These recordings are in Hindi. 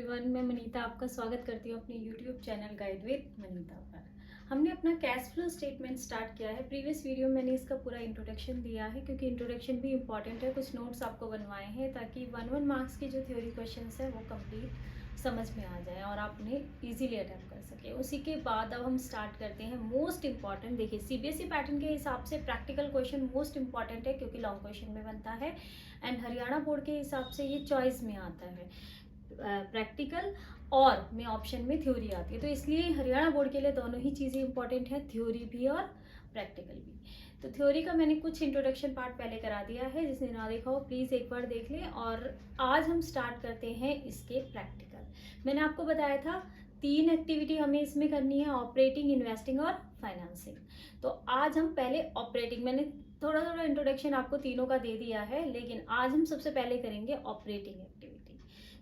एवरीवन, मैं मनीता आपका स्वागत करती हूँ अपने YouTube channel guide with Manita पर। हमने अपना कैश फ्लो स्टेटमेंट स्टार्ट किया है। प्रीवियस वीडियो में मैंने इसका पूरा इंट्रोडक्शन दिया है क्योंकि इंट्रोडक्शन भी इंपॉर्टेंट है। कुछ नोट्स आपको बनवाए हैं ताकि 1 मार्क्स की जो थ्योरी क्वेश्चंस है वो कंप्लीट समझ में आ जाए और आप उन्हें ईजिली अटेम्प्ट कर सकें। उसी के बाद अब हम स्टार्ट करते हैं मोस्ट इंपॉर्टेंट। देखिए, सीबीएसई पैटर्न के हिसाब से प्रैक्टिकल क्वेश्चन मोस्ट इंपॉर्टेंट है क्योंकि लॉन्ग क्वेश्चन में बनता है, एंड हरियाणा बोर्ड के हिसाब से ये चॉइस में आता है। प्रैक्टिकल और में ऑप्शन में थ्योरी आती है, तो इसलिए हरियाणा बोर्ड के लिए दोनों ही चीज़ें इंपॉर्टेंट है, थ्योरी भी और प्रैक्टिकल भी। तो थ्योरी का मैंने कुछ इंट्रोडक्शन पार्ट पहले करा दिया है, जिसने ना देखा हो प्लीज़ एक बार देख लें। और आज हम स्टार्ट करते हैं इसके प्रैक्टिकल। मैंने आपको बताया था 3 एक्टिविटी हमें इसमें करनी है, ऑपरेटिंग, इन्वेस्टिंग और फाइनेंसिंग। तो आज हम पहले ऑपरेटिंग, मैंने थोड़ा थोड़ा इंट्रोडक्शन आपको तीनों का दे दिया है, लेकिन आज हम सबसे पहले करेंगे ऑपरेटिंग एक्टिविटी।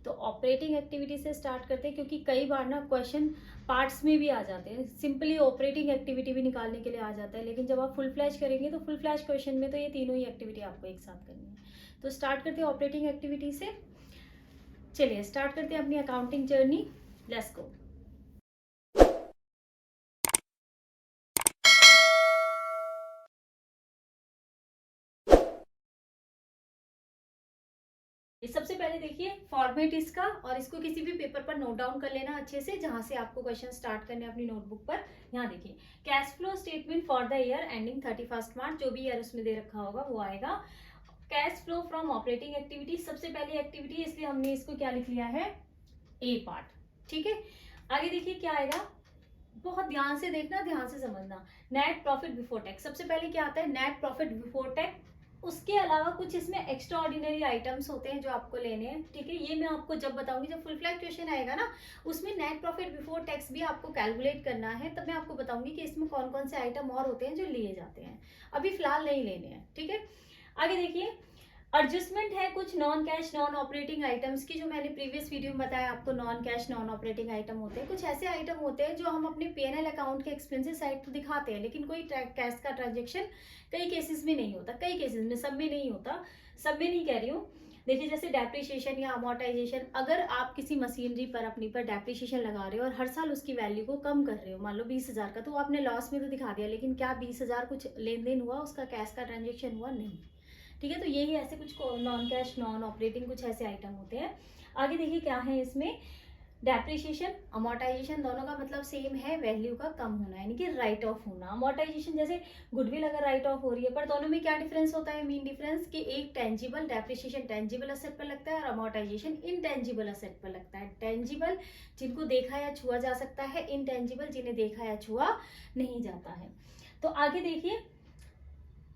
तो ऑपरेटिंग एक्टिविटी से स्टार्ट करते हैं क्योंकि कई बार ना क्वेश्चन पार्ट्स में भी आ जाते हैं। सिंपली ऑपरेटिंग एक्टिविटी भी निकालने के लिए आ जाता है, लेकिन जब आप फुल फ्लैश करेंगे तो फुल फ्लैश क्वेश्चन में तो ये तीनों ही एक्टिविटी आपको एक साथ करनी है। तो स्टार्ट करते हैं ऑपरेटिंग एक्टिविटी से। चलिए स्टार्ट करते हैं अपनी अकाउंटिंग जर्नी। Let's go. सबसे पहले देखिए फॉर्मेट इसका, और इसको किसी भी पेपर पर नोट डाउन कर लेना अच्छे से, जहां से आपको क्वेश्चन स्टार्ट करने अपनी नोटबुक पर। यहाँ देखिए, cash flow statement for the year ending 31 मार्च, जो भी ईयर उसमें दे रखा होगा वो आएगा। Cash flow from operating activity सबसे पहली एक्टिविटी, इसलिए हमने इसको क्या लिख लिया है, ए पार्ट। ठीक है, आगे देखिए क्या आएगा, बहुत ध्यान से देखना, ध्यान से समझना। नेट प्रॉफिट बिफोर टैक्स, सबसे पहले क्या आता है, नेट प्रॉफिट बिफोर टैक्स। उसके अलावा कुछ इसमें एक्स्ट्रा ऑर्डिनरी आइटम्स होते हैं जो आपको लेने हैं। ठीक है, ये मैं आपको जब बताऊंगी, जब फुल फ्लैग क्वेश्चन आएगा ना, उसमें नेट प्रॉफिट बिफोर टैक्स भी आपको कैलकुलेट करना है, तब मैं आपको बताऊंगी कि इसमें कौन कौन से आइटम और होते हैं जो लिए जाते हैं। अभी फिलहाल नहीं लेने हैं। ठीक है, आगे देखिए, एडजस्टमेंट है कुछ non cash non operating items की, जो मैंने प्रीवियस वीडियो में बताया आपको। Non cash non operating item होते हैं, कुछ ऐसे आइटम होते हैं जो हम अपने पीएनएल अकाउंट के एक्सपेंसेस साइड तो दिखाते हैं, लेकिन कोई कैश का ट्रांजेक्शन कई केसेस में नहीं होता। कई केसेस में, सब में नहीं होता, सब में नहीं कह रही हूँ। देखिए, जैसे डेप्रिसिएशन या अमोर्टाइजेशन, अगर आप किसी मशीनरी पर अपनी पर डेप्रिसिएशन लगा रहे हो और हर साल उसकी वैल्यू को कम कर रहे हो, मान लो 20,000 का, तो आपने लॉस में तो दिखा दिया, लेकिन क्या 20,000 कुछ लेन देन हुआ, उसका कैश का ट्रांजेक्शन हुआ? नहीं। ठीक है, तो यही ऐसे कुछ नॉन कैश नॉन ऑपरेटिंग कुछ ऐसे आइटम होते हैं। आगे देखिए क्या है इसमें, डेप्रिसिएशन अमोर्टाइजेशन, दोनों का मतलब सेम है, वैल्यू का कम होना, यानी कि राइट ऑफ होना। अमोर्टाइजेशन जैसे गुडविल अगर राइट ऑफ हो रही है, पर दोनों में क्या डिफरेंस होता है, मेन डिफरेंस कि एक टेंजिबल, डेप्रिसिएशन टेंजिबल असेट पर लगता है और अमोर्टाइजेशन इनटेंजिबल असेट पर लगता है। टेंजिबल जिनको देखा या छुआ जा सकता है, इनटेंजिबल जिन्हें देखा या छुआ नहीं जाता है। तो आगे देखिए,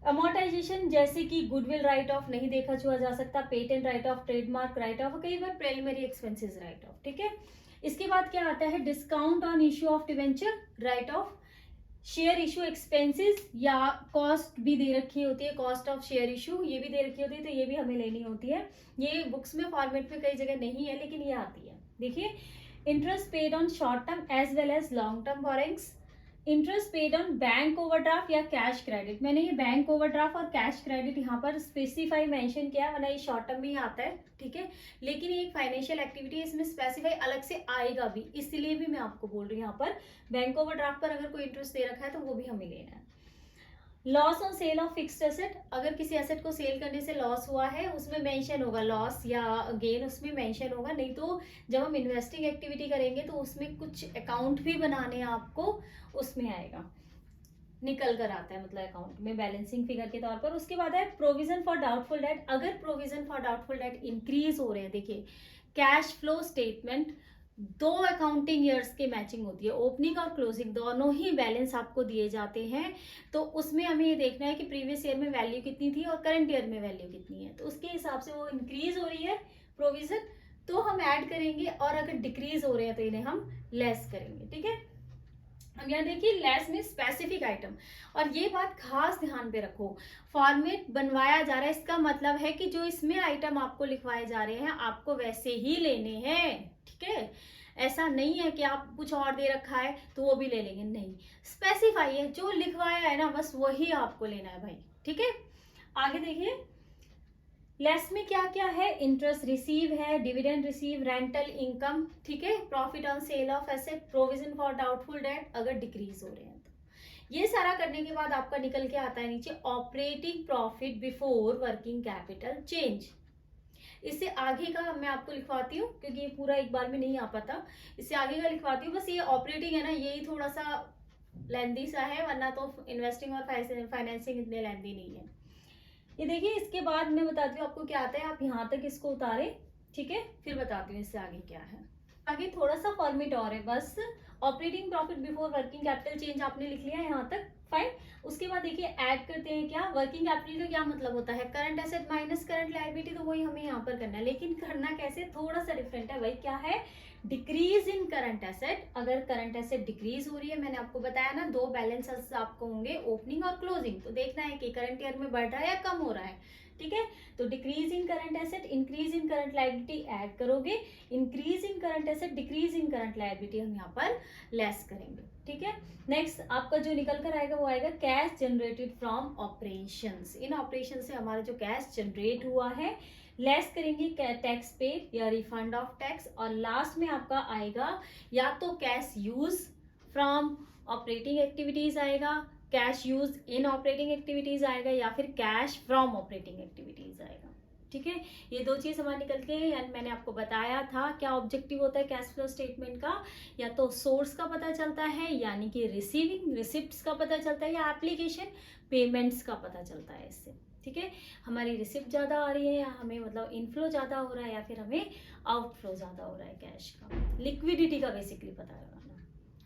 अमोर्टाइजेशन जैसे कि गुडविल राइट ऑफ नहीं देखा छुआ जा सकता, patent right of, trademark right of, कई बार प्रिलिमिनरी एक्सपेंसेस राइट ऑफ। ठीक है, इसके बाद क्या आता है, discount on issue of debenture right of, share issue expenses या कॉस्ट भी दे रखी होती है, कॉस्ट ऑफ शेयर इशू ये भी दे रखी होती है, तो ये भी हमें लेनी होती है। ये बुक्स में फॉर्मेट में कई जगह नहीं है, लेकिन ये आती है। देखिए, interest paid on short term as well as long term borrowings, interest paid on bank overdraft या कैश क्रेडिट। मैंने ये बैंक ओवरड्राफ्ट और कैश क्रेडिट यहाँ पर स्पेसिफाई मेंशन किया, वरना ये शॉर्ट टर्म में ही आता है। ठीक है, लेकिन ये एक फाइनेंशियल एक्टिविटी है, इसमें स्पेसिफाई अलग से आएगा भी, इसलिए भी मैं आपको बोल रही हूँ यहाँ पर बैंक ओवरड्राफ्ट पर अगर कोई इंटरेस्ट दे रखा है तो वो भी हमें लेना है। Loss on sale of fixed asset, अगर किसी एसेट को सेल करने से लॉस हुआ है, उसमें मेंशन होगा, लॉस या गेन उसमें मेंशन होगा। नहीं तो जब हम इन्वेस्टिंग एक्टिविटी करेंगे तो उसमें कुछ अकाउंट भी बनाने हैं आपको, उसमें आएगा, निकल कर आता है, मतलब अकाउंट में बैलेंसिंग फिगर के तौर पर। उसके बाद है प्रोविजन फॉर डाउटफुल डेट, अगर provision for doubtful debt increase हो रहे हैं। देखिए, cash flow statement 2 accounting years के मैचिंग होती है, ओपनिंग और क्लोजिंग दोनों ही बैलेंस आपको दिए जाते हैं, तो उसमें हमें ये देखना है कि प्रीवियस ईयर में वैल्यू कितनी थी और करंट ईयर में वैल्यू कितनी है। तो उसके हिसाब से वो इंक्रीज हो रही है प्रोविजन तो हम ऐड करेंगे, और अगर डिक्रीज हो रहे हैं तो इन्हें हम लेस करेंगे। ठीक है, अब यहाँ देखिए, लेस में स्पेसिफिक आइटम, और ये बात खास ध्यान पे रखो, फॉर्मेट बनवाया जा रहा है, इसका मतलब है कि जो इसमें आइटम आपको लिखवाए जा रहे हैं आपको वैसे ही लेने हैं। ठीक है, ऐसा नहीं है कि आप कुछ और दे रखा है तो वो भी ले लेंगे, नहीं, स्पेसिफाई है, जो लिखवाया है ना बस वही आपको लेना है भाई। ठीक है, आगे देखिए, लेस में क्या क्या है, इंटरेस्ट रिसीव है, डिविडेंड रिसीव, रेंटल इनकम, ठीक है, profit on sale of asset, provision for doubtful debt अगर डिक्रीज हो रहे हैं तो। ये सारा करने के बाद आपका निकल के आता है नीचे operating profit before working capital change. इससे आगे का मैं आपको लिखवाती हूँ क्योंकि ये पूरा एक बार में नहीं आ पाता, इससे आगे का लिखवाती हूँ। बस ये ऑपरेटिंग है ना, यही थोड़ा सा लेंदी सा है, वरना तो इन्वेस्टिंग और फाइनेंसिंग इतने लेंदी नहीं है। ये देखिए, इसके बाद मैं बताती हूँ आपको क्या आता है, आप यहाँ तक इसको उतारे, ठीक है, फिर बताती हूँ इससे आगे क्या है। आगे थोड़ा सा फॉर्मेट और है बस। Operating profit before working capital change आपने लिख लिया यहाँ तक, फाइन। उसके बाद देखिए ऐड करते हैं क्या, वर्किंग कैपिटल का क्या मतलब होता है, current asset minus current liability, तो वही हमें यहाँ पर करना है, लेकिन करना कैसे, थोड़ा सा डिफरेंट है भाई। क्या है, डिक्रीज इन करंट एसेट। अगर करंट एसेट डिक्रीज हो रही है, मैंने आपको बताया ना, दो बैलेंस आपको होंगे, ओपनिंग और क्लोजिंग, तो देखना है कि करंट ईयर में बढ़ रहा है या कम हो रहा है, ठीक है। तो decrease in current asset, increase in current liability add करोगे, increase in current asset, decrease in current liability हम यहाँ पर लेस करेंगे, ठीक है। नेक्स्ट आपका जो निकल कर आएगा वो आएगा कैश जनरेटेड फ्रॉम ऑपरेशंस। इन ऑपरेशन से हमारा जो कैश जनरेट हुआ है, लेस करेंगे टैक्स पेड या रिफंड ऑफ टैक्स, और लास्ट में आपका आएगा या तो cash used from operating activities आएगा, cash used in operating activities आएगा, या फिर कैश फ्रॉम ऑपरेटिंग एक्टिविटीज आएगा, ठीक है। ये दो चीज हमारे निकल के, यानी मैंने आपको बताया था क्या ऑब्जेक्टिव होता है कैश फ्लो स्टेटमेंट का, या तो सोर्स का पता चलता है यानी कि रिसीविंग रिसिप्ट्स का पता चलता है, या एप्लीकेशन पेमेंट्स का पता चलता है इससे, ठीक है। हमारी रिसिप्ट ज़्यादा आ रही है, या हमें मतलब इनफ्लो ज़्यादा हो रहा है, या फिर हमें आउटफ्लो ज़्यादा हो रहा है कैश का, लिक्विडिटी का बेसिकली पता लगाना,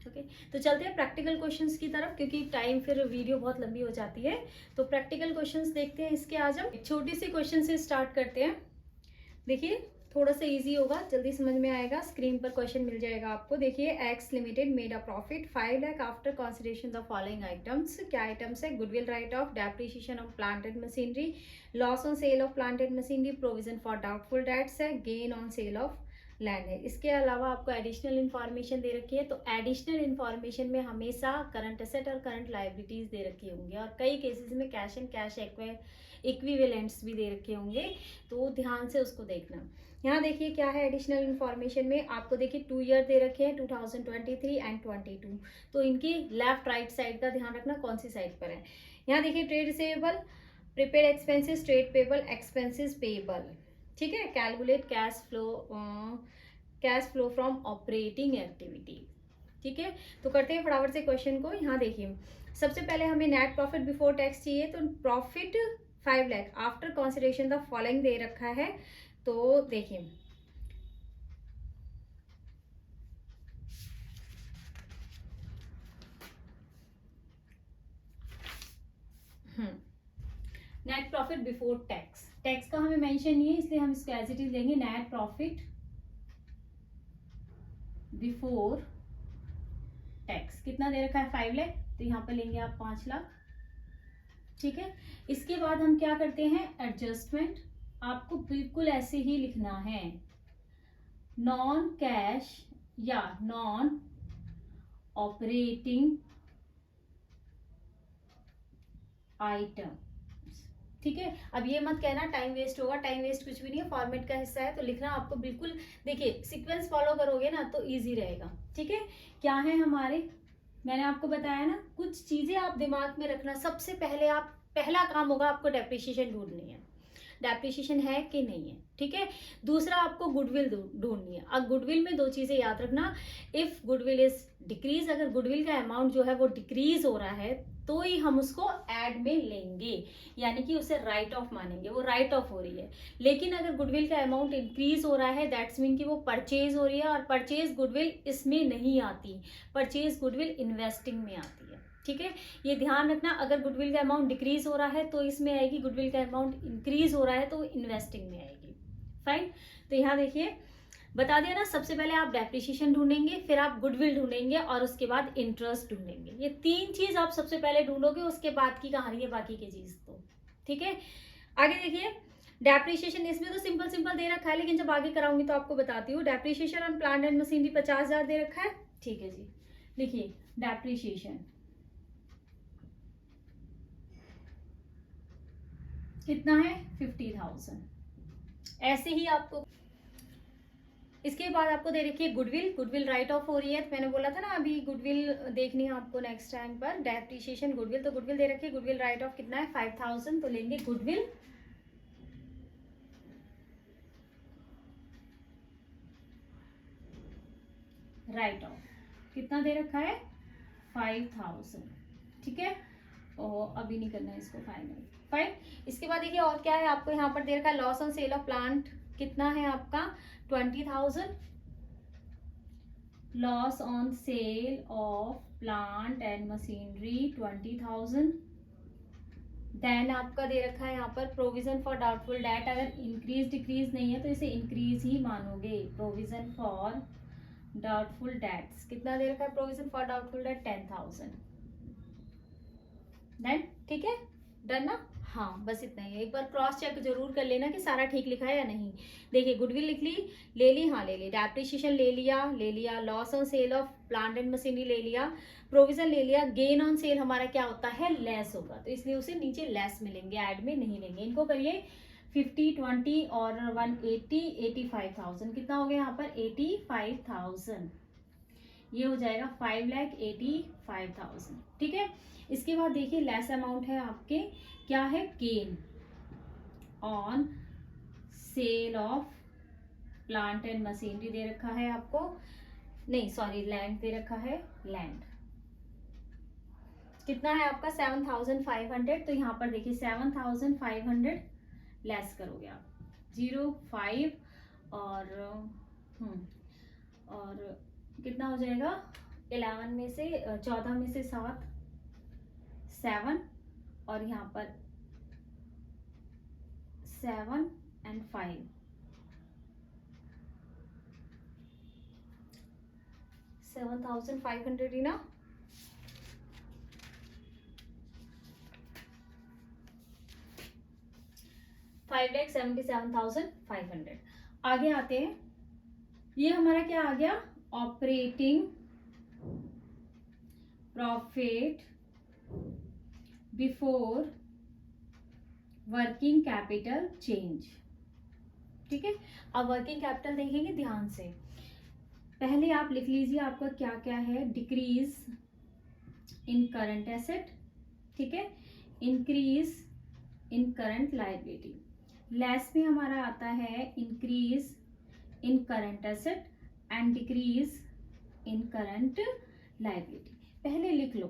ओके। तो चलते हैं प्रैक्टिकल क्वेश्चंस की तरफ, क्योंकि टाइम फिर वीडियो बहुत लंबी हो जाती है। तो प्रैक्टिकल क्वेश्चंस देखते हैं इसके। आज हम छोटी सी क्वेश्चन से स्टार्ट करते हैं। देखिए थोड़ा सा इजी होगा, जल्दी समझ में आएगा। स्क्रीन पर क्वेश्चन मिल जाएगा आपको। देखिए, X limited made a profit 5 lakh after consideration the following items. क्या आइटम्स है, goodwill write off, depreciation of plant and machinery, loss on sale of plant and machinery, provision for doubtful debts है, gain on sale of land है। इसके अलावा आपको एडिशनल इन्फॉर्मेशन दे रखी है। तो एडिशनल इन्फॉर्मेशन में हमेशा करंट एसेट और करंट लाइबिलिटीज दे रखी होंगी, और कई केसेस में कैश एंड कैश इक्विवेलेंट्स भी दे रखे होंगे, तो ध्यान से उसको देखना। यहाँ देखिए क्या है एडिशनल इन्फॉर्मेशन में, आपको देखिए 2 ईयर दे रखे हैं, 2023 एंड 22। तो इनकी लेफ्ट राइट साइड का ध्यान रखना कौन सी साइड पर है। यहाँ देखिए trade receivable, prepaid expenses, trade payable, expenses payable, ठीक है। Calculate cash flow from operating activity, ठीक है। तो करते हैं फटाफट से क्वेश्चन को। यहाँ देखिए सबसे पहले हमें नेट प्रॉफिट बिफोर टैक्स चाहिए। तो profit 5 lakh after consideration the following दे रखा है। तो देखिए net profit before tax, tax का हमें मेंशन नहीं है इसलिए हम इसको एज इट इज लेंगे। नेट प्रॉफिट बिफोर टैक्स कितना दे रखा है, 5 लाख, तो यहाँ पर लेंगे आप 5 लाख, ठीक है। इसके बाद हम क्या करते हैं, एडजस्टमेंट। आपको बिल्कुल ऐसे ही लिखना है, नॉन कैश या नॉन ऑपरेटिंग आइटम, ठीक है। अब ये मत कहना टाइम वेस्ट होगा, टाइम वेस्ट कुछ भी नहीं है, फॉर्मेट का हिस्सा है। तो लिखना आपको बिल्कुल, देखिए सीक्वेंस फॉलो करोगे ना तो इजी रहेगा, ठीक है। क्या है हमारे, मैंने आपको बताया ना, कुछ चीजें आप दिमाग में रखना। सबसे पहले आप, पहला काम होगा आपको डेप्रिसिएशन ढूंढनी है, डेप्रिसिएशन है कि नहीं है, ठीक है। दूसरा आपको गुडविल ढूंढनी है। अब गुडविल में दो चीजें याद रखना, इफ गुडविल इज डिक्रीज, अगर गुडविल का अमाउंट जो है वो डिक्रीज हो रहा है तो ही हम उसको ऐड में लेंगे, यानी कि उसे राइट ऑफ मानेंगे, वो राइट ऑफ हो रही है। लेकिन अगर गुडविल का अमाउंट इंक्रीज हो रहा है, दैट्स मीन कि वो परचेज हो रही है, और परचेज गुडविल इसमें नहीं आती, परचेज गुडविल इन्वेस्टिंग में आती है, ठीक है। ये ध्यान रखना, अगर गुडविल का अमाउंट डिक्रीज हो रहा है तो इसमें आएगी, गुडविल का अमाउंट इंक्रीज हो रहा है तो इन्वेस्टिंग में आएगी, फाइन। तो यहाँ देखिए बता दिया ना, सबसे पहले आप डेप्रिसिएशन ढूंढेंगे, फिर आप गुडविल ढूंढेंगे, और उसके बाद इंटरेस्ट ढूंढेंगे। ये 3 चीज आप सबसे पहले ढूंढोगे, उसके बाद की कहानी है बाकी की चीज तो, ठीक है। आगे देखिए डेप्रिसिएशन, इसमें तो सिंपल सिंपल दे रखा है, लेकिन जब आगे कराऊंगी तो आपको बताती हूँ। Depreciation on plant and machinery 50,000 दे रखा है, ठीक है जी। लिखिए डेप्रिसिएशन कितना है, 50,000, ऐसे ही आपको इसके बाद आपको दे रखी है गुडविल। गुडविल राइट ऑफ हो रही है, तो मैंने बोला था ना अभी गुडविल देखनी है आपको नेक्स्ट टाइम पर, डेप्रिसिएशन गुडविल। तो गुडविल दे रखी है, गुडविल राइट ऑफ कितना है 5000, तो लेंगे गुडविल राइट ऑफ कितना दे रखा है 5000, ठीक है। और अभी नहीं करना है इसको फाइनल, फाइन। इसके बाद देखिए और क्या है आपको यहाँ पर दे रखा है, loss on sale of plant कितना है आपका 20,000, loss on sale of plant and machinery 20,000। Then आपका दे रखा है यहाँ पर प्रोविजन फॉर डाउटफुल डेट, अगर इंक्रीज डिक्रीज नहीं है तो इसे इंक्रीज ही मानोगे। प्रोविजन फॉर डाउटफुल डेट्स कितना दे रखा है, provision for doubtful debt 10,000। Then ठीक है, डन ना। हाँ बस इतना ही है, एक बार क्रॉस चेक जरूर कर लेना कि सारा ठीक लिखा है या नहीं। देखिए गुडविल लिख ली, ले ली, हाँ ले ली, डेप्रिसिएशन ले लिया, loss on sale of plant and machinery ले लिया, प्रोविजन ले लिया, गेन ऑन सेल हमारा क्या होता है लेस होगा, तो इसलिए उसे नीचे लेस मिलेंगे, ऐड में नहीं लेंगे। इनको करिए 50, 20 और 180, 85,000 कितना हो गया यहाँ पर 85,000, ये हो जाएगा 5,85,000, ठीक है। इसके बाद देखिए लेस अमाउंट है आपके, क्या है gain on sale of plant and machinery दे रखा है आपको, नहीं सॉरी लैंड दे रखा है, लैंड कितना है आपका 7,500। तो यहाँ पर देखिए 7,500 लेस करोगे आप 0.5 और कितना हो जाएगा 11 में से 14 में से 7 और यहाँ पर 7 and 5, 7,500 ही ना, $5,77,500। आगे आते हैं, ये हमारा क्या आ गया operating profit before working capital change, ठीक है। अब वर्किंग कैपिटल देखेंगे ध्यान से, पहले आप लिख लीजिए आपका क्या क्या है, डिक्रीज इन करंट एसेट, ठीक है, increase in current liability, less में हमारा आता है increase in current asset and decrease in current liability. पहले लिख लो,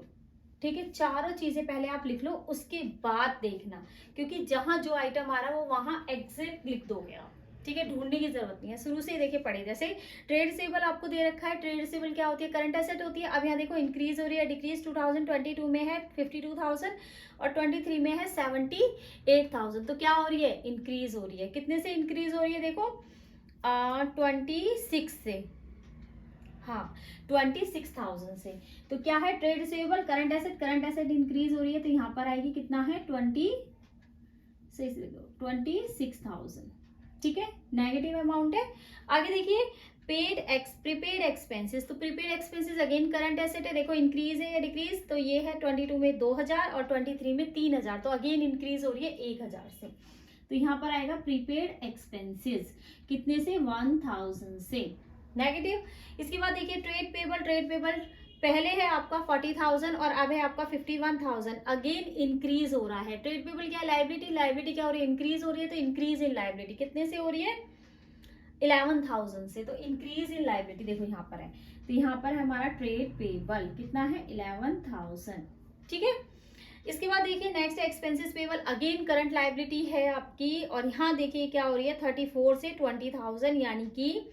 ठीक है, चारों चीजें पहले आप लिख लो, उसके बाद देखना, क्योंकि जहां जो आइटम आ रहा है वो वहां एग्जैक्ट लिख दोगे आप, ठीक है, ढूंढने की जरूरत नहीं है, शुरू से ही देखिए पढ़े। जैसे ट्रेड रिसीवेबल आपको दे रखा है, ट्रेड रिसीवेबल क्या होती है करंट एसेट होती है। अब यहाँ देखो इंक्रीज हो रही है डिक्रीज, 2022 में है 52,000 और 23 में है 78,000, तो क्या हो रही है इंक्रीज हो रही है, कितने से इंक्रीज हो रही है देखो 26 से, हाँ 26,000 से। तो क्या है trade receivable current asset increase हो रही है, तो यहाँ पर आएगी कितना है 26,000, ठीक है, नेगेटिव अमाउंट है। आगे देखिए प्रीपेड एक्सपेंसेस, तो prepaid expenses again current asset है, देखो इंक्रीज है या डिक्रीज, तो ये है 22 में 2,000 और 23 में 3,000, तो अगेन इंक्रीज हो रही है 1,000 से, तो यहाँ पर आएगा प्रीपेड एक्सपेंसेस कितने से 1,000 से, नेगेटिव। इसके बाद देखिए ट्रेड पेबल पहले है आपका 40,000 और अब है आपका 51,000, अगेन इंक्रीज हो रहा है। ट्रेड पेबल क्या लाइबिलिटी क्या हो रही है इंक्रीज हो रही है, तो इंक्रीज इन लाइबिलिटी कितने से हो रही है 11,000 से, तो इंक्रीज इन लाइबिलिटी देखो यहाँ पर है, तो यहाँ पर हमारा ट्रेड पेबल कितना है 11,000, ठीक है। इसके बाद देखिए next expenses payable, again current liability है आपकी, और यहाँ देखिए क्या हो रही है 34 से 20,000, यानी कि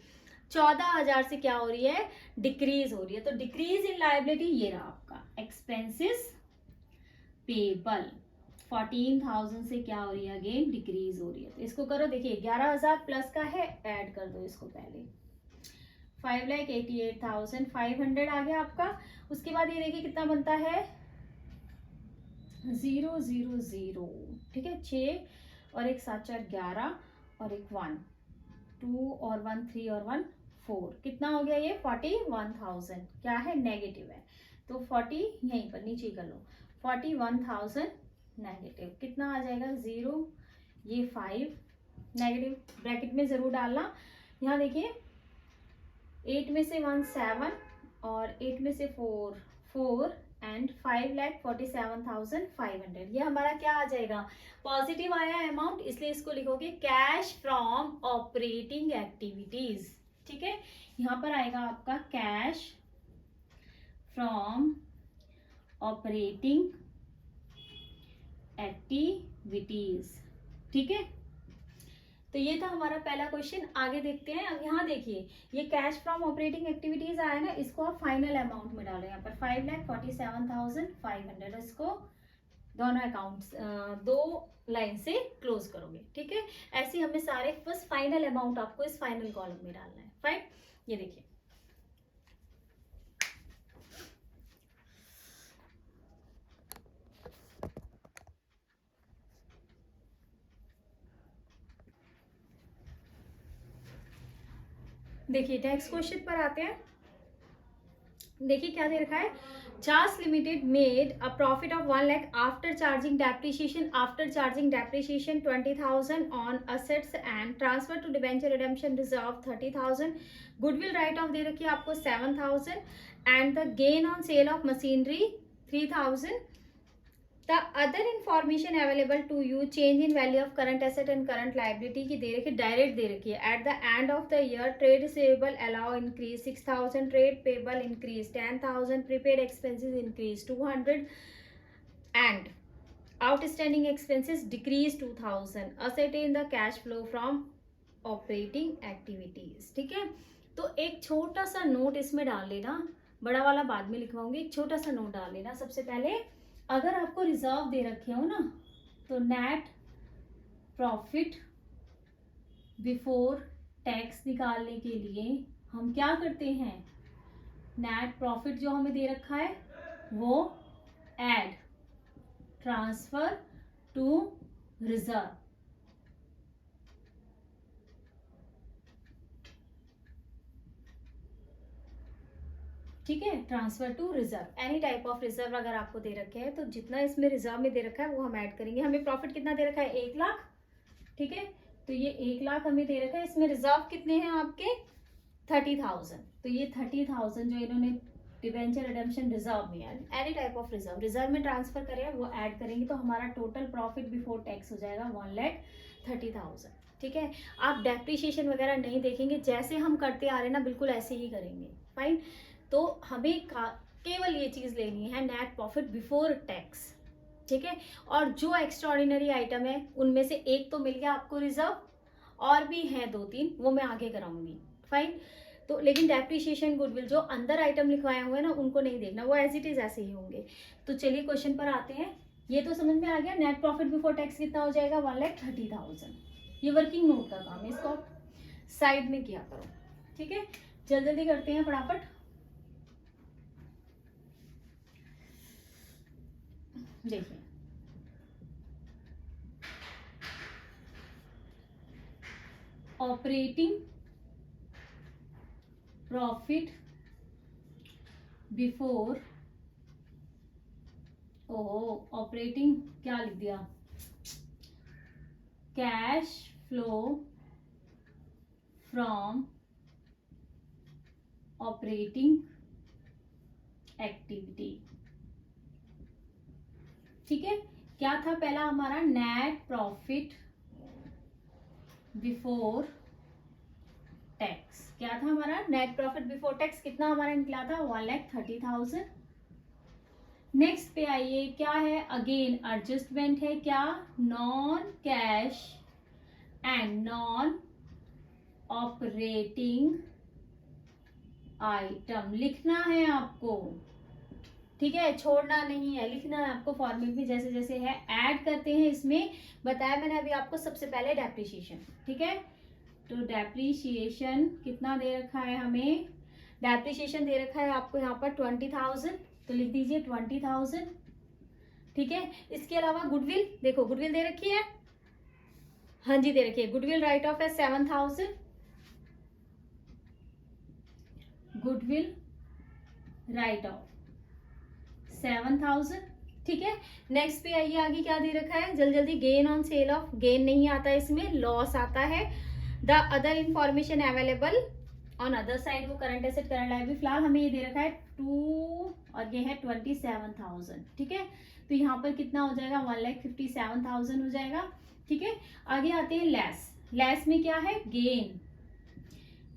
14,000 से क्या हो रही है डिक्रीज हो रही है, तो डिक्रीज इन लाइबिलिटी ये रहा आपका एक्सपेंसेस पेबल 14,000 से क्या हो रही है अगेन डिक्रीज हो रही है। तो इसको करो देखिए 11,000 प्लस का है, ऐड कर दो इसको पहले 5,88,500 आ गया आपका। उसके बाद ये देखिए कितना बनता है 000, ठीक है, 6 और एक 7 4 11 और एक 1 2 और 1 3 और 1 4, कितना हो गया ये 41,000, क्या है नेगेटिव है, तो 40 यहीं पर नीचे कर लो 41,000 नेगेटिव, कितना आ जाएगा 0 ये 5 नेगेटिव ब्रैकेट में जरूर डालना। यहाँ देखिए 8 में से 1 7 और 8 में से 4 4 एंड 5,47,500। ये हमारा क्या आ जाएगा, पॉजिटिव आया अमाउंट, इसलिए इसको लिखोगे कैश फ्रॉम ऑपरेटिंग एक्टिविटीज। ठीक है, यहाँ पर आएगा आपका कैश फ्रॉम ऑपरेटिंग एक्टिविटीज। ठीक है, तो ये था हमारा पहला क्वेश्चन। आगे देखते हैं। अब यहाँ देखिए ये कैश फ्रॉम ऑपरेटिंग एक्टिविटीज आया ना, इसको आप फाइनल अमाउंट में डालो। यहाँ पर 5,47,500, इसको दोनों अकाउंट्स दो लाइन से क्लोज करोगे। ठीक है, ऐसे हमें सारे बस फाइनल अमाउंट आपको इस फाइनल कॉलम में डालना है। फाइन, ये देखिए देखिए नेक्स्ट क्वेश्चन पर आते हैं। देखिए क्या दे रखा है, चार्स limited made a profit of 1 lakh after charging depreciation 20,000 on assets and transfer to debenture redemption reserve 30,000। Goodwill write off दे रखी है आपको 7,000 and the gain on sale of machinery 3,000। The other information available to you, change in value of current asset and current liability की दे रखी है, डायरेक्ट दे रखी है। At the end of the year trade receivable allow increase 6,000, trade payable increase 10,000, prepaid expenses increase 200 and outstanding expenses decrease 2,000। Ascertain the cash flow from operating activities. ठीक है, तो एक छोटा सा नोट इसमें डाल लेना, बड़ा वाला बाद में लिखवाऊंगी। एक छोटा सा नोट डाल लेना सबसे पहले। अगर आपको रिजर्व दे रखे हो ना, तो नेट प्रॉफिट बिफोर टैक्स निकालने के लिए हम क्या करते हैं, नेट प्रॉफिट जो हमें दे रखा है वो ऐड ट्रांसफर टू रिजर्व। ठीक है, transfer to reserve, any type of reserve अगर आपको दे रखे हैं तो जितना इसमें रिजर्व में दे रखा है वो हम ऐड करेंगे। हमें प्रॉफिट कितना दे रखा है, 1 लाख। ठीक है, तो ये 1 लाख हमें दे रखा है, इसमें रिजर्व कितने हैं आपके 30,000। तो ये 30,000 जो इन्होंने डिबेंचर रिडेम्पशन रिजर्व में, एनी टाइप ऑफ रिजर्व में ट्रांसफर करें वो ऐड करेंगे, तो हमारा टोटल प्रॉफिट बिफोर टैक्स हो जाएगा 1,30,000। ठीक है, आप डेप्रिसिएशन वगैरह नहीं देखेंगे, जैसे हम करते आ रहे हैं ना बिल्कुल ऐसे ही करेंगे। फाइन, तो हमें केवल ये चीज लेनी है नेट प्रॉफिट बिफोर टैक्स। ठीक है, और जो एक्स्ट्राऑर्डिनरी आइटम है उनमें से एक तो मिल गया आपको रिजर्व, और भी हैं 2-3 वो मैं आगे कराऊंगी। फाइन, तो लेकिन डेप्रिसिएशन गुडविल जो अंदर आइटम लिखवाए हुए हैं ना उनको नहीं देखना, वो एज इट इज ऐसे ही होंगे। तो चलिए क्वेश्चन पर आते हैं। ये तो समझ में आ गया, नेट प्रॉफिट बिफोर टैक्स कितना हो जाएगा 1,30,000। ये वर्किंग नोट का काम है, इसको साइड में किया करो। ठीक है, जल्दी जल्दी करते हैं फटाफट। देखिए ऑपरेटिंग प्रॉफिट बिफोर, ऑपरेटिंग क्या लिख दिया, cash flow from operating activity. ठीक है, क्या था पहला हमारा, नेट प्रॉफिट बिफोर टैक्स। क्या था हमारा नेट प्रॉफिट बिफोर टैक्स, कितना हमारा निकला था 1,30,000। नेक्स्ट पे आइए, क्या है, अगेन एडजस्टमेंट है, क्या, non cash and non operating item लिखना है आपको। ठीक है, छोड़ना नहीं है, लिखना है आपको फॉर्मेट में जैसे जैसे है। ऐड करते हैं इसमें, बताया मैंने अभी आपको सबसे पहले डेप्रिसिएशन। ठीक है, तो डेप्रिसिएशन कितना दे रखा है हमें, डेप्रिसिएशन दे रखा है आपको यहाँ पर 20,000, तो लिख दीजिए 20,000। ठीक है, इसके अलावा गुडविल, देखो गुडविल दे रखी है, हाँ जी दे रखी है, गुडविल राइट ऑफ है 7,000, गुडविल राइट ऑफ 7,000। ठीक है। नेक्स्ट पे आइए, आगे क्या दे रखा है जल्दी जल्दी, gain on sale of, gain नहीं आता है इसमें, लॉस आता है। The other information available on other side, वो करंट एसेट करंट लायबिलिटी, फिलहाल हमें ये दे रखा है 2 और ये है 27,000, ठीक है। तो यहाँ पर कितना हो जाएगा 1,57,000 हो जाएगा, ठीक है। आगे आते हैं लेस, लेस में क्या है gain,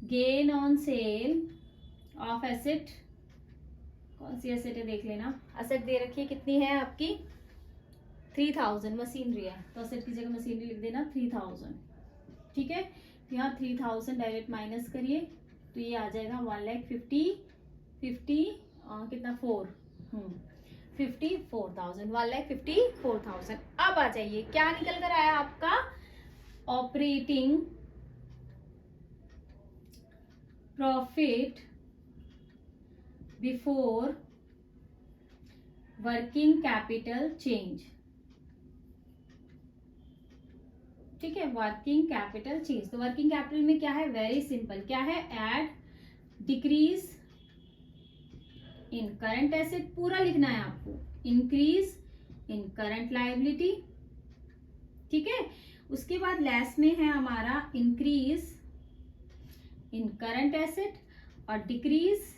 gain on sale of asset, कौन सी एसेट है देख लेना, एसेट दे रखी है कितनी है आपकी 3,000, मशीनरी है तो एसेट की जगह मशीनरी लिख देना 3,000, ठीक है। तो यहाँ 3,000 डायरेक्ट माइनस करिए तो ये आ जाएगा 1,50 कितना 54,000, 1,54,000। अब आ जाइए क्या निकल कर आया आपका operating profit before working capital change, ठीक है। वर्किंग कैपिटल चेंज, तो वर्किंग कैपिटल में क्या है वेरी सिंपल, क्या है add decrease in current asset, पूरा लिखना है आपको, इंक्रीज इन करंट लायबिलिटी, ठीक है। उसके बाद लेस में है हमारा इंक्रीज इन करंट एसेट और डिक्रीज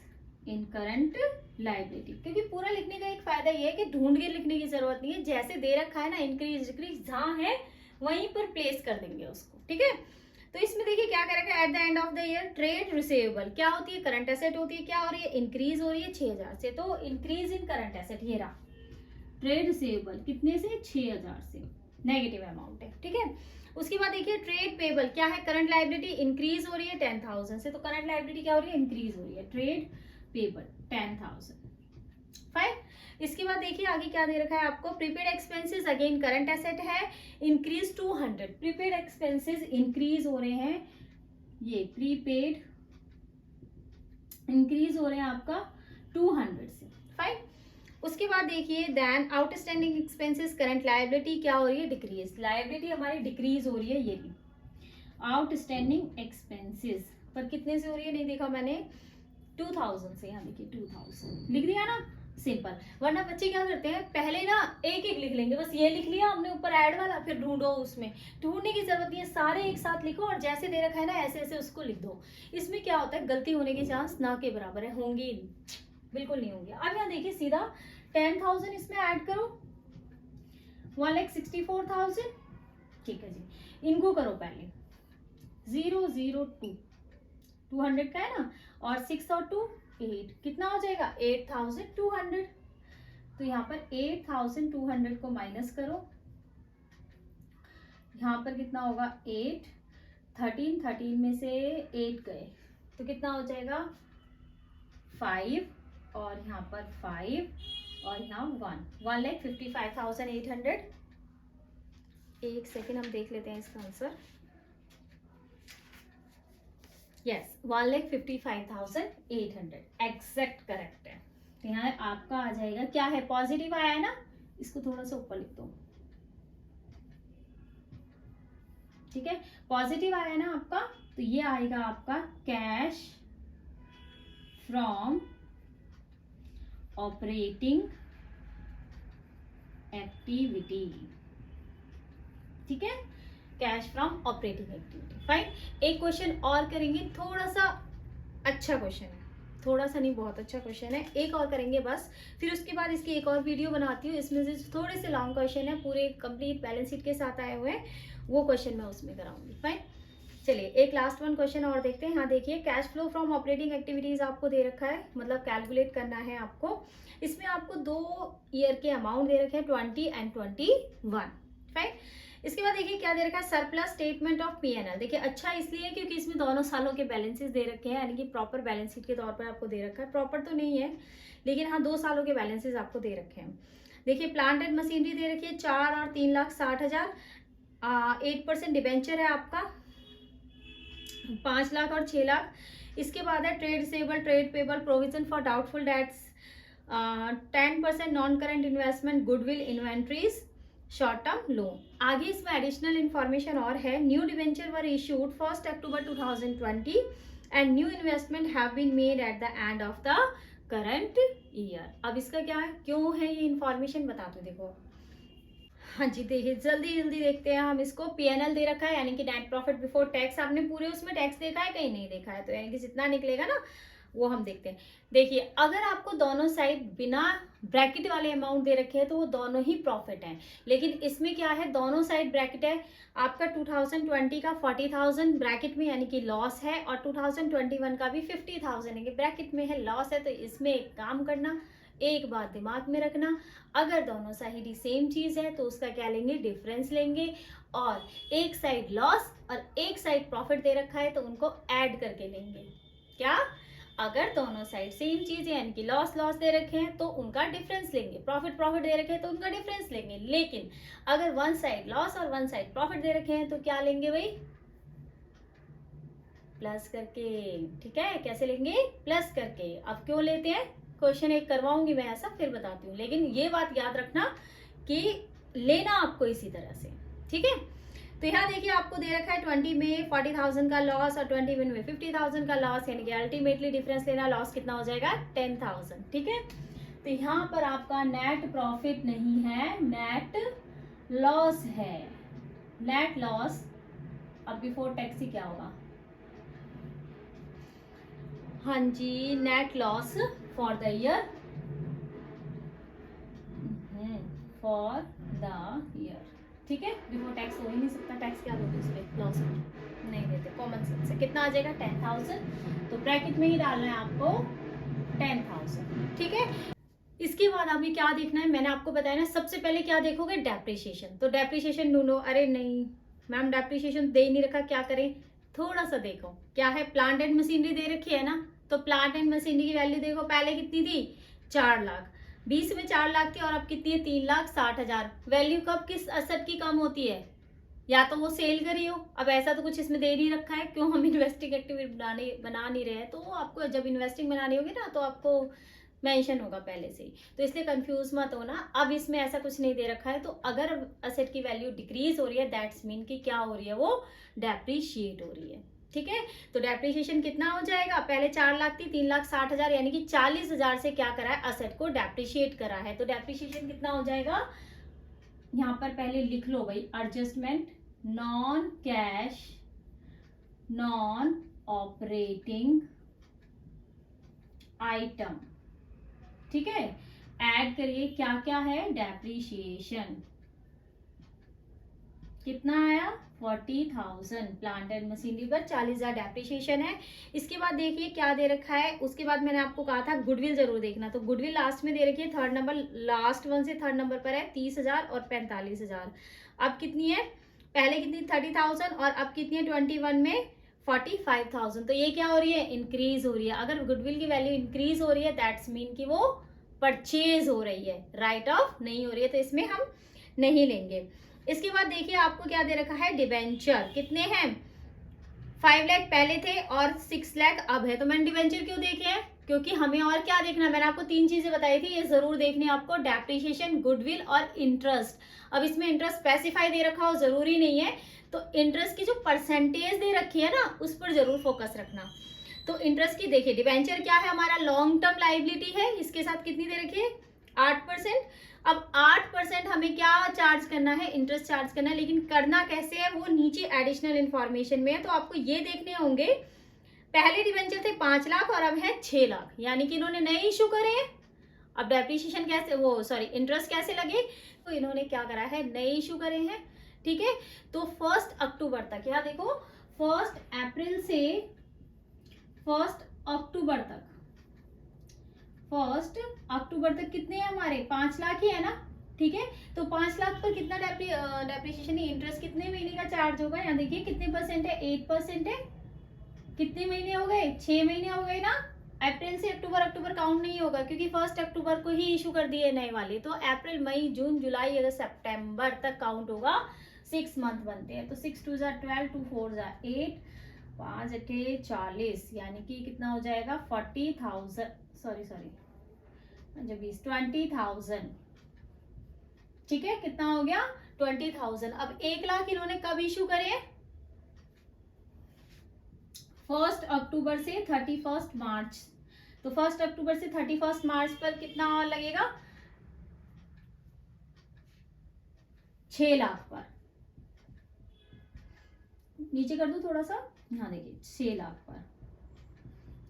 इन करंट लायबिलिटी, क्योंकि पूरा लिखने का एक फायदा ये है कि ढूंढ के लिखने की जरूरत नहीं है, जैसे दे रखा है ना इंक्रीज डिक्रीज जहां है वहीं पर प्लेस कर देंगे उसको, ठीक है। तो इसमें देखिए क्या करेगा eight the end of the year trade receivable क्या होती है करंट एसेट होती है, क्या हो रही है इंक्रीज हो रही है 6,000 से, तो इंक्रीज इन करंट एसेट ये रहा, ट्रेड रिसीवेबल कितने से 6,000 से, नेगेटिव अमाउंट है, ठीक है। उसके बाद देखिए ट्रेड पेबल क्या है करंट लायबिलिटी इंक्रीज हो रही है 10,000 से, तो करंट लायबिलिटी क्या हो रही है इंक्रीज हो रही है, ट्रेड पेबल 10,000, फाइन। इसके बाद देखिए आगे क्या दे रखा है आपको prepaid expenses, again current asset है, इंक्रीज 200, प्रीपेड एक्सपेंसेस इंक्रीज हो रहे हैं, ये प्रीपेड इंक्रीज हो रहे हैं आपका 200 से, फाइन। उसके बाद देखिए then outstanding expenses current liability क्या हो रही है डिक्रीज, लायबिलिटी हमारी डिक्रीज हो रही है, ये भी आउटस्टैंडिंग एक्सपेंसेस पर कितने से हो रही है नहीं देखा मैंने 2,000 से, यहाँ देखिए 2,000 लिख दिया ना, सिंपल। वरना बच्चे क्या करते हैं पहले ना एक एक लिख लेंगे, बस ये लिख लिया हमने ऊपर ऐड वाला, फिर ढूंढो, उसमें ढूंढने की जरूरत नहीं है, सारे एक साथ लिखो और जैसे दे रखा है ना ऐसे ऐसे उसको लिख दो। इसमें क्या होता है गलती होने के चांस ना के बराबर है, होंगी बिल्कुल नहीं होंगे। अब यहाँ देखिए सीधा 10,000 इसमें ऐड करो 1,64,000, ठीक है जी। इनको करो पहले 002 200 का है ना, और 6 और 2 8, कितना हो जाएगा 8,200। तो यहाँ पर 8,200 को माइनस करो, यहाँ पर कितना होगा 8, 13 में से 8 गए तो कितना हो जाएगा 5, और यहाँ पर 5 और यहाँ 1,55,800। एक सेकेंड हम देख लेते हैं इसका आंसर, यस 1,55,800 एग्जैक्ट करेक्ट है। तो यहाँ आपका आ जाएगा क्या है पॉजिटिव आया है ना, इसको थोड़ा सा ऊपर लिख दो, ठीक है। पॉजिटिव आया है ना आपका, तो ये आएगा आपका कैश फ्रॉम ऑपरेटिंग एक्टिविटी, ठीक है, cash from operating activity, fine. एक क्वेश्चन और करेंगे, थोड़ा सा अच्छा क्वेश्चन है, थोड़ा सा नहीं बहुत अच्छा क्वेश्चन है, एक और करेंगे बस, फिर उसके बाद इसकी एक और वीडियो बनाती हूँ, इसमें से थोड़े से लॉन्ग क्वेश्चन है, पूरे कंप्लीट बैलेंस शीट के साथ आए हुए हैं, वो क्वेश्चन मैं उसमें कराऊंगी, फाइन। चलिए एक लास्ट वन क्वेश्चन और देखते हैं। यहाँ देखिए cash flow from operating activities आपको दे रखा है, मतलब कैलकुलेट करना है आपको, इसमें आपको 2 ईयर के अमाउंट दे रखे हैं 20 एंड 21, फाइन। इसके बाद देखिए क्या दे रखा है सरप्लस स्टेटमेंट ऑफ P&L, देखिए अच्छा इसलिए क्योंकि इसमें दोनों सालों के बैलेंसेस दे रखे हैं, यानी कि प्रॉपर बैलेंस शीट के तौर पर आपको दे रखा है, प्रॉपर तो नहीं है लेकिन हाँ 2 सालों के बैलेंसेस आपको दे रखे हैं। देखिए प्लांट एंड मशीनरी दे रखी है 4 और 3,60,000, 8% डिबेंचर है आपका 5 लाख और 6 लाख। इसके बाद है trade receivable trade payable provision for doubtful debts 10% non current investment goodwill inventories short term loan. आगे इसमें एडिशनल इंफॉर्मेशन और है, new debenture were issued 1 October 2020 and new investment have been made at the end of the current year. अब इसका क्या है, क्यों है ये इंफॉर्मेशन बता दो। देखो हाँ जी, देखिए जल्दी जल्दी देखते हैं हम इसको। पीएनएल दे रखा है यानी कि नेट प्रॉफिट बिफोर टैक्स। आपने पूरे उसमें टैक्स देखा है, कहीं नहीं देखा है, तो यानी कि जितना निकलेगा ना वो हम देखते हैं। देखिए अगर आपको दोनों साइड बिना ब्रैकेट वाले अमाउंट दे रखे हैं तो वो दोनों ही प्रॉफिट हैं, लेकिन इसमें क्या है, दोनों साइड ब्रैकेट है। आपका 2020 का 40,000 ब्रैकेट में यानी कि लॉस है, और 2021 का भी 50,000 है ब्रैकेट में है, लॉस है। तो इसमें एक काम करना, एक बात दिमाग में रखना, अगर दोनों साइड ही सेम चीज है तो उसका क्या लेंगे, डिफरेंस लेंगे। और एक साइड लॉस और एक साइड प्रॉफिट दे रखा है तो उनको ऐड करके लेंगे। क्या, अगर दोनों साइड सेम चीज है यानी कि लॉस लॉस दे रखे हैं तो उनका डिफरेंस लेंगे, प्रॉफिट प्रॉफिट दे रखे हैं तो उनका डिफरेंस लेंगे। लेकिन अगर वन साइड लॉस और वन साइड प्रॉफिट दे रखे हैं तो क्या लेंगे भाई, प्लस करके। ठीक है, कैसे लेंगे, प्लस करके। अब क्यों लेते हैं, क्वेश्चन एक करवाऊंगी मैं ऐसा, फिर बताती हूँ, लेकिन ये बात याद रखना कि लेना आपको इसी तरह से। ठीक है, तो यहाँ देखिए आपको दे रखा है 20 में 40,000 का लॉस और 21 में 50,000 का लॉस, यानी कि अल्टीमेटली डिफरेंस लेना, लॉस कितना हो जाएगा 10,000। ठीक है, तो यहाँ पर आपका नेट प्रॉफिट नहीं है, नेट लॉस है, नेट लॉस। अब बिफोर टैक्स ही क्या होगा, हाँ जी, net loss for the year, for the year. ठीक है, बिफोर टैक्स हो ही नहीं सकता, टैक्स क्या दोगे उस पर, लॉस नहीं देते, कॉमन सेंस से। कितना आ जाएगा 10,000, तो ब्रैकेट में ही डालना है आपको 10,000। ठीक है, इसके बाद अभी क्या देखना है, मैंने आपको बताया ना, सबसे पहले क्या देखोगे, डेप्रिसिएशन। तो डेप्रिसिएशन ढूंढो, अरे नहीं मैम डेप्रिसिएशन दे नहीं रखा, क्या करें, थोड़ा सा देखो क्या है, प्लांट एंड मशीनरी दे रखी है ना, तो प्लांट एंड मशीनरी की वैल्यू देखो, पहले कितनी थी 4 लाख, 20 में 4 लाख की, और अब कितनी है 3,60,000। वैल्यू कब किस असेट की कम होती है, या तो वो सेल करी हो। अब ऐसा तो कुछ इसमें दे नहीं रखा है, क्यों, हम इन्वेस्टिंग एक्टिविटी बना नहीं रहे हैं, तो आपको जब इन्वेस्टिंग बनानी होगी ना तो आपको मेंशन होगा पहले से ही, तो इसलिए कंफ्यूज मत होना। अब इसमें ऐसा कुछ नहीं दे रखा है, तो अगर असेट की वैल्यू डिक्रीज हो रही है दैट्स मीन कि क्या हो रही है, वो डेप्रीशिएट हो रही है। ठीक है, तो डेप्रिसिएशन कितना हो जाएगा, पहले 4 लाख थी, 3,60,000 यानी कि 40,000 से क्या करा है, असेट को डेप्रिशिएट करा है। तो डेप्रिसिएशन कितना हो जाएगा, यहाँ पर पहले लिख लो भाई, adjustment non cash non operating item. ठीक है, ऐड करिए क्या क्या है, डेप्रिसिएशन कितना आया 40,000, प्लांट एंड मशीनरी पर 40,000 डेप्रिसिएशन है। इसके बाद देखिए क्या दे रखा है, उसके बाद मैंने आपको कहा था गुडविल जरूर देखना, तो गुडविल लास्ट में दे रखी है, थर्ड नंबर, लास्ट वन से थर्ड नंबर पर है, 30,000 और 45,000। अब कितनी है, पहले कितनी 30,000 और अब कितनी है 21 में 45,000। तो ये क्या हो रही है, इंक्रीज हो रही है। अगर गुडविल की वैल्यू इंक्रीज हो रही है दैट्स मीन कि वो परचेज हो रही है, राइट ऑफ नहीं हो रही है, तो इसमें हम नहीं लेंगे। इसके बाद देखिए आपको क्या दे रखा है, डिबेंचर कितने हैं, 5 लाख पहले थे और 6 लाख अब है। तो मैंने डिबेंचर क्यों देखे हैं, क्योंकि हमें और क्या देखना, मैंने आपको 3 चीजें बताई थी, ये जरूर देखनी आपको, डेप्रिसिएशन, गुडविल और इंटरेस्ट। अब इसमें इंटरेस्ट स्पेसिफाई दे रखा हो जरूरी नहीं है, तो इंटरेस्ट की जो परसेंटेज दे रखी है ना उस पर जरूर फोकस रखना। तो इंटरेस्ट की देखिए, डिबेंचर क्या है, हमारा लॉन्ग टर्म लाइबिलिटी है, इसके साथ कितनी दे रखी है 8%। अब 8% हमें क्या चार्ज करना है, इंटरेस्ट चार्ज करना है, लेकिन करना कैसे है वो नीचे एडिशनल इंफॉर्मेशन में है, तो आपको ये देखने होंगे। पहले डिबेंचर थे 5 लाख और अब है 6 लाख, यानी कि इन्होंने नए इशू करे हैं। अब डेप्रिसिएशन कैसे, वो सॉरी इंटरेस्ट कैसे लगे, तो इन्होंने क्या करा है, नए इशू करे हैं। ठीक है, तो 1 अक्टूबर तक, यहाँ देखो 1 अप्रैल से 1 अक्टूबर तक, 1 अक्टूबर तक कितने हैं हमारे 5 लाख ही है ना। ठीक है, तो 5 लाख पर कितना डेप्रिसिएशन, इंटरेस्ट कितने महीने का चार्ज होगा, यहाँ देखिए कितने परसेंट है, 8% है। कितने महीने हो गए, 6 महीने हो गए ना। अप्रैल से अक्टूबर, अक्टूबर काउंट नहीं होगा क्योंकि 1 अक्टूबर को ही इशू कर दिए नए वाले, तो अप्रैल मई जून जुलाई अगस्त सितंबर तक काउंट होगा, 6 मंथ बनते हैं। तो 6 2 12, 2 4 8, 5 8 40, यानी कि कितना हो जाएगा 40,000, सॉरी जब 20,000। ठीक है, कितना हो गया 20,000। अब 1 लाख इन्होंने कब इशू करे, 1 अक्टूबर से 31 मार्च, तो 1 अक्टूबर से 31 मार्च पर कितना और लगेगा, 6 लाख पर। नीचे कर दो थोड़ा सा, हाँ देखिए 6 लाख पर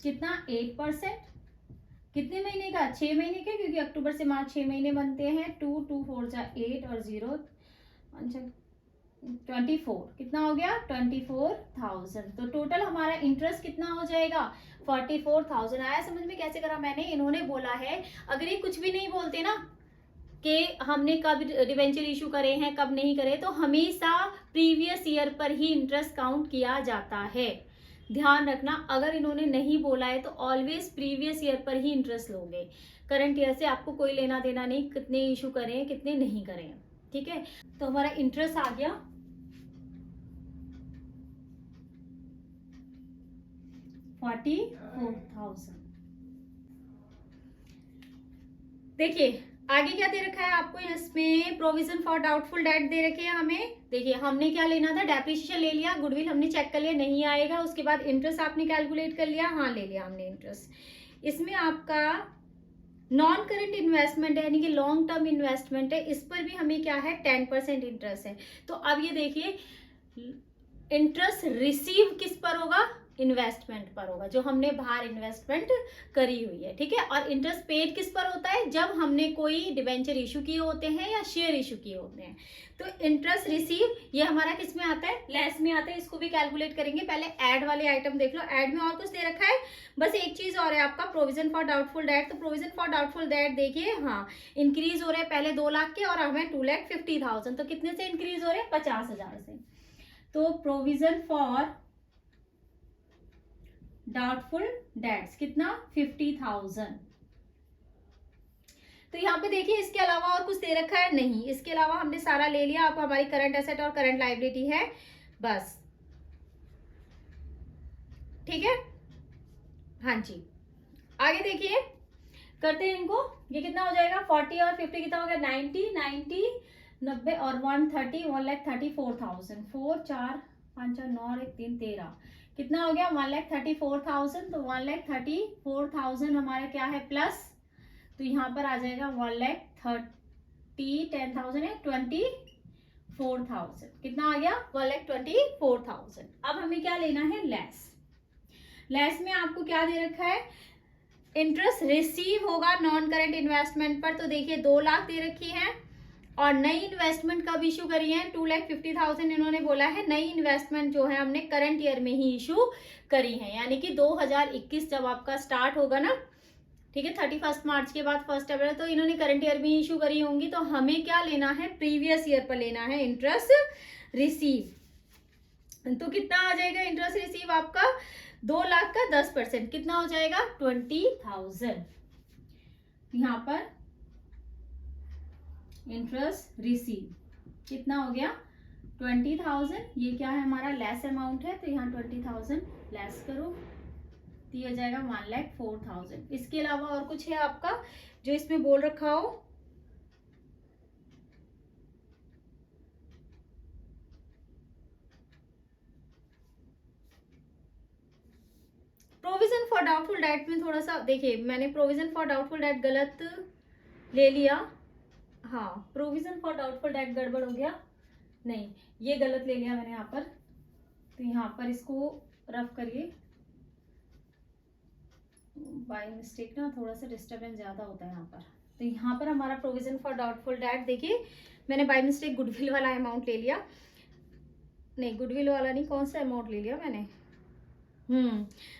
कितना 8%, कितने महीने का, 6 महीने का, क्योंकि अक्टूबर से मार्च 6 महीने बनते हैं। 2 2 4 जा 8 और 0 24, कितना हो गया 24,000। तो टोटल हमारा इंटरेस्ट कितना हो जाएगा 44,000। आया समझ में कैसे करा मैंने? इन्होंने बोला है, अगर ये कुछ भी नहीं बोलते ना कि हमने कब डिवेंचर इशू करे हैं कब नहीं करे, तो हमेशा प्रीवियस ईयर पर ही इंटरेस्ट काउंट किया जाता है। ध्यान रखना, अगर इन्होंने नहीं बोला है तो ऑलवेज प्रीवियस ईयर पर ही इंटरेस्ट लोगे। करंट ईयर से आपको कोई लेना देना नहीं, कितने इशू करें कितने नहीं करें, ठीक है। तो हमारा इंटरेस्ट आ गया 44,000। देखिए आगे क्या दे रखा है आपको, इसमें प्रोविजन फॉर डाउटफुल डेट दे रखे हैं हमें। देखिए हमने क्या लेना था, डेप्रिसिएशन ले लिया, गुडविल हमने चेक कर लिया नहीं आएगा, उसके बाद इंटरेस्ट आपने कैलकुलेट कर लिया, हाँ ले लिया हमने इंटरेस्ट। इसमें आपका नॉन करंट इन्वेस्टमेंट है, यानी कि लॉन्ग टर्म इन्वेस्टमेंट है, इस पर भी हमें क्या है 10% इंटरेस्ट है। तो अब ये देखिए इंटरेस्ट रिसीव किस पर होगा, इन्वेस्टमेंट पर होगा, जो हमने बाहर इन्वेस्टमेंट करी हुई है, ठीक है। और इंटरेस्ट पेड किस पर होता है, जब हमने कोई डिवेंचर इशू किए होते हैं या शेयर इशू किए होते हैं। तो इंटरेस्ट रिसीव ये हमारा किस में आता है, लेस में आता है। इसको भी कैलकुलेट करेंगे, पहले ऐड वाले आइटम देख लो। ऐड में और कुछ दे रखा है, बस एक चीज और है आपका, प्रोविजन फॉर डाउटफुल डेट। तो प्रोविजन फॉर डाउटफुल डेट देखिए, हाँ इंक्रीज हो रहे हैं, पहले 2 लाख के और हमें 2,50,000। तो कितने से इंक्रीज हो रहे हैं, 50,000 से। तो प्रोविजन फॉर डाउटफुल डेट्स कितना 50,000। तो यहाँ पे देखिए इसके अलावा और कुछ दे रखा है नहीं, इसके अलावा हमने सारा ले लिया। अब हमारी करंट एसेट और करंट लायबिलिटी है बस, ठीक है। हाँ जी आगे देखिए करते हैं इनको। ये कितना हो जाएगा 40 और 50 कितना हो गया 90 90 और 130 1,34,000। 4 4 5 4 9 1 3 13 कितना हो गया 1,34,000। तो 1,34,000 हमारा क्या है प्लस, तो यहाँ पर आ जाएगा 1,10,000 है 24,000। कितना आ गया 1,24,000। अब हमें क्या लेना है लेस। लेस में आपको क्या दे रखा है, इंटरेस्ट रिसीव होगा नॉन करंट इन्वेस्टमेंट पर। तो देखिए 2 लाख दे रखी है और नई इन्वेस्टमेंट कब इशू करी है 2,50,000 इन्होंने बोला है। नई इन्वेस्टमेंट जो है हमने करंट ईयर में ही इशू करी है, यानी कि 2021 जब आपका स्टार्ट होगा ना, ठीक है 31 मार्च के बाद 1 अप्रैल, तो इन्होंने करंट ईयर में ही इशू करी होंगी। तो हमें क्या लेना है प्रीवियस ईयर पर लेना है इंटरेस्ट रिसीव। तो कितना आ जाएगा इंटरेस्ट रिसीव आपका 2 लाख का 10% कितना हो जाएगा 20,000। यहाँ पर इंटरेस्ट रिसीव कितना हो गया 20,000। ये क्या है हमारा लेस अमाउंट है, तो यहाँ 20,000 लेस करो तो ये हो जाएगा 1,04,000। इसके अलावा और कुछ है आपका जो इसमें बोल रखा हो, प्रोविजन फॉर डाउटफुल डेट में थोड़ा सा देखिए, मैंने प्रोविजन फॉर डाउटफुल डेट गलत ले लिया। हाँ प्रोविजन फॉर डाउटफुल डेट गड़बड़ हो गया, नहीं ये गलत ले लिया मैंने यहाँ पर। तो यहाँ पर इसको रफ करिए, बाय मिस्टेक ना थोड़ा सा डिस्टर्बेंस ज़्यादा होता है यहाँ पर। तो यहाँ पर हमारा प्रोविजन फॉर डाउटफुल डेट देखिए, मैंने बाय मिस्टेक गुडविल वाला अमाउंट ले लिया, नहीं गुडविल वाला नहीं, कौन सा अमाउंट ले लिया मैंने,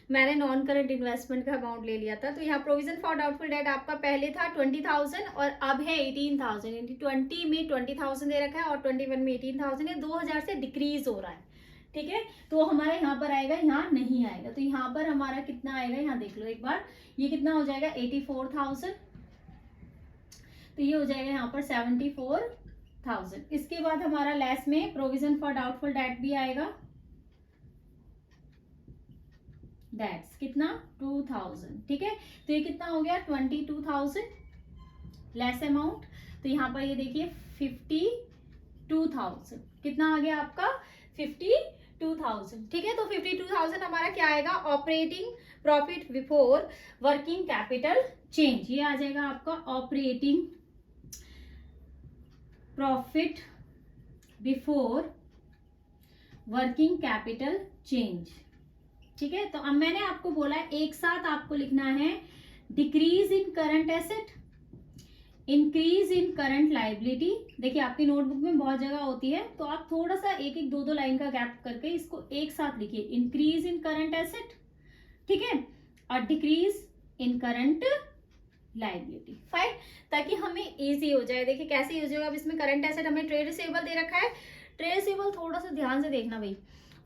मैंने नॉन करंट इन्वेस्टमेंट का अमाउंट ले लिया था। तो यहाँ प्रोविजन फॉर डाउटफुल डेट आपका पहले था 20,000 और अब है 18,000, यानी 20 में 20,000 दे रखा है और 21 में 18,000 है, 2,000 से डिक्रीज हो रहा है, ठीक है। तो हमारा यहाँ पर आएगा, यहाँ नहीं आएगा। तो यहाँ पर हमारा कितना आएगा, यहाँ देख लो एक बार, ये कितना हो जाएगा 84,000, तो ये हो जाएगा यहाँ पर 74,000। इसके बाद हमारा लेस में प्रोविजन फॉर डाउटफुल डेट भी आएगा, डेट्स कितना 2,000, ठीक है। तो ये कितना हो गया 22,000 लेस अमाउंट। तो यहाँ पर ये देखिए 52,000 कितना आ गया आपका 52 52,000। ठीक है, तो 52,000 हमारा क्या आएगा, operating profit before working capital change. ये आ जाएगा आपका operating profit before working capital change. ठीक है, तो अब मैंने आपको बोला एक साथ आपको लिखना है decrease in current asset, increase in current liability. देखिए आपकी नोटबुक में बहुत जगह होती है, तो आप थोड़ा सा एक एक दो दो लाइन का गैप करके इसको एक साथ लिखिए, इंक्रीज इन करंट एसेट, ठीक है, और decrease in current liability. Fine, ताकि हमें इजी हो जाए। देखिए कैसे यूज होगा। अब इसमें करंट एसेट हमें ट्रेड रिसीवेबल दे रखा है। ट्रेड रिसीवेबल थोड़ा सा ध्यान से देखना भाई।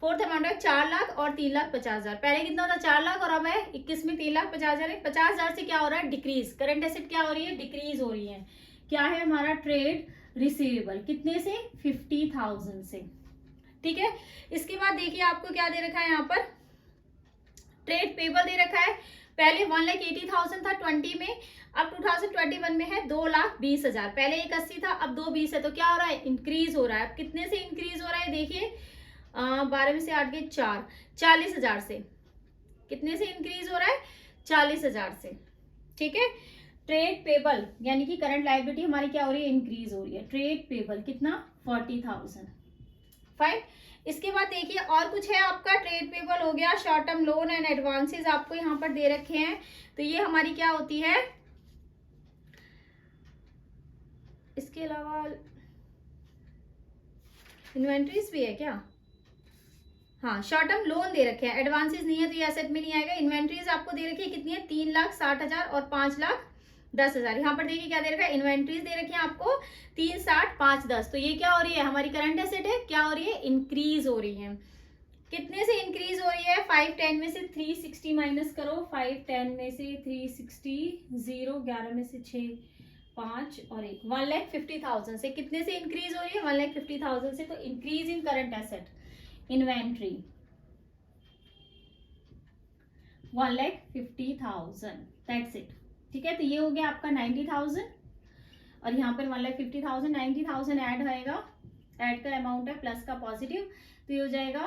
फोर्थ अमाउंट है 4 लाख और 3,50,000। पहले कितना था, 4 लाख, और अब है 21 में 3,50,000 है। 50,000 से क्या हो रहा है, डिक्रीज। करंट एसेट क्या हो रही है, डिक्रीज हो रही है। क्या है हमारा ट्रेड रिसीवेबल, कितने से, 50,000 से। ठीक है, इसके बाद देखिए आपको क्या दे रखा है यहाँ पर, ट्रेड पेबल दे रखा है। पहले 1,80,000 था 20 में, अब 2021 में है 2,20,000। पहले 180 था, अब 220 है। तो क्या हो रहा है, इंक्रीज हो रहा है। अब कितने से इंक्रीज हो रहा है, देखिए 12 में से 8 गए 4, 40,000 से। कितने से इंक्रीज हो रहा है, 40,000 से। ठीक है, ट्रेड पेबल यानी कि करंट लायबिलिटी हमारी क्या हो रही है, इंक्रीज हो रही है। ट्रेड पेबल कितना, 40,000। फाइन, इसके बाद देखिए और कुछ है आपका, ट्रेड पेबल हो गया, short term loan and advances आपको यहाँ पर दे रखे हैं। तो ये हमारी क्या होती है, इसके अलावा इन्वेंट्रीज भी है क्या, हाँ शॉर्ट टर्म लोन दे रखे हैं, एडवांसेस नहीं है तो ये एसेट में नहीं आएगा। इन्वेंट्रीज आपको दे रखी है कितनी है, 3,60,000 और 5,10,000। यहाँ पर देखिए क्या दे रखा है, इन्वेंट्रीज दे रखी है आपको 3, 60, 5, 10। तो ये क्या हो रही है, हमारी करंट एसेट है, क्या हो रही है, इंक्रीज हो रही है। कितने से इंक्रीज हो रही है, 510 में से 360 माइनस करो, 510 में से 360, 0, 11 में से 6, 5 और 1, 1,50,000 से। कितने से इंक्रीज हो रही है, 1,50,000 से। तो increase in current asset, inventory 1,50,000, that's it. ठीक है, तो ये हो गया आपका 90,000 और यहाँ पर 1,50,000, 90,000 ऐड होएगा, ऐड का अमाउंट है प्लस का पॉजिटिव, तो ये हो जाएगा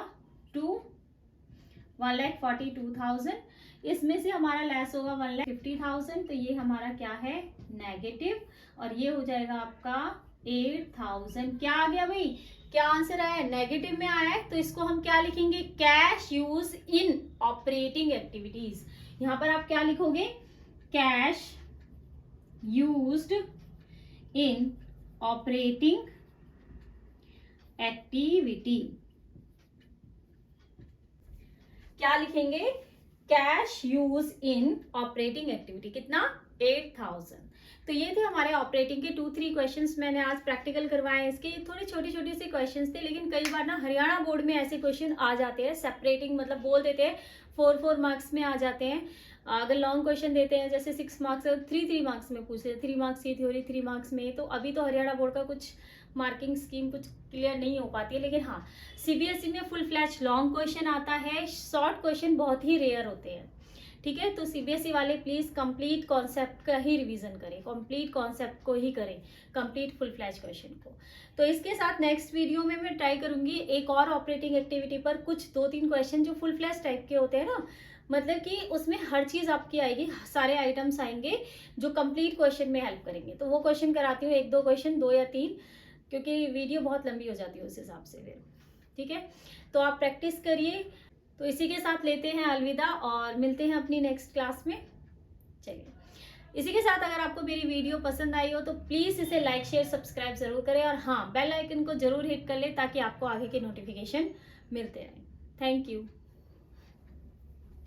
1,42,000। इसमें से हमारा लेस होगा 1,50,000, तो ये हमारा क्या है, नेगेटिव, और ये हो जाएगा आपका 8,000। क्या आ गया भाई, क्या आंसर आया, नेगेटिव में आया है। तो इसको हम क्या लिखेंगे, cash used in operating activities. यहां पर आप क्या लिखोगे, cash used in operating activity. क्या लिखेंगे, cash used in operating activity. कितना, 8,000। तो ये थे हमारे ऑपरेटिंग के 2-3 क्वेश्चंस मैंने आज प्रैक्टिकल करवाए। इसके थोड़े छोटे छोटे से क्वेश्चंस थे, लेकिन कई बार ना हरियाणा बोर्ड में ऐसे क्वेश्चन आ जाते हैं सेपरेटिंग, मतलब बोल देते हैं 4-4 मार्क्स में आ जाते हैं। अगर लॉन्ग क्वेश्चन देते हैं जैसे 6 मार्क्स, 3-3 मार्क्स में पूछते हैं, 3 मार्क्स की थ्योरी 3 मार्क्स में। तो अभी तो हरियाणा बोर्ड का कुछ मार्किंग स्कीम कुछ क्लियर नहीं हो पाती है, लेकिन हाँ सीबीएसई में फुल फ्लैश लॉन्ग क्वेश्चन आता है, शॉर्ट क्वेश्चन बहुत ही रेयर होते हैं। ठीक है, तो सीबीएसई वाले प्लीज कंप्लीट कॉन्सेप्ट का ही रिवीजन करें, कंप्लीट कॉन्सेप्ट को ही करें, कंप्लीट फुल फ्लैश क्वेश्चन को। तो इसके साथ नेक्स्ट वीडियो में मैं ट्राई करूंगी एक और ऑपरेटिंग एक्टिविटी पर, कुछ 2-3 क्वेश्चन जो फुल फ्लैश टाइप के होते हैं ना, मतलब कि उसमें हर चीज आपकी आएगी, सारे आइटम्स आएंगे जो कंप्लीट क्वेश्चन में हेल्प करेंगे। तो वो क्वेश्चन कराती हूँ, 1-2 क्वेश्चन, 2 या 3, क्योंकि वीडियो बहुत लंबी हो जाती है उस हिसाब से फिर। ठीक है, तो आप प्रैक्टिस करिए। तो इसी के साथ लेते हैं अलविदा और मिलते हैं अपनी नेक्स्ट क्लास में। चलिए, इसी के साथ अगर आपको मेरी वीडियो पसंद आई हो तो प्लीज़ इसे लाइक, शेयर, सब्सक्राइब जरूर करें, और हाँ बेल आइकन को जरूर हिट कर ले ताकि आपको आगे के नोटिफिकेशन मिलते रहें। Thank you.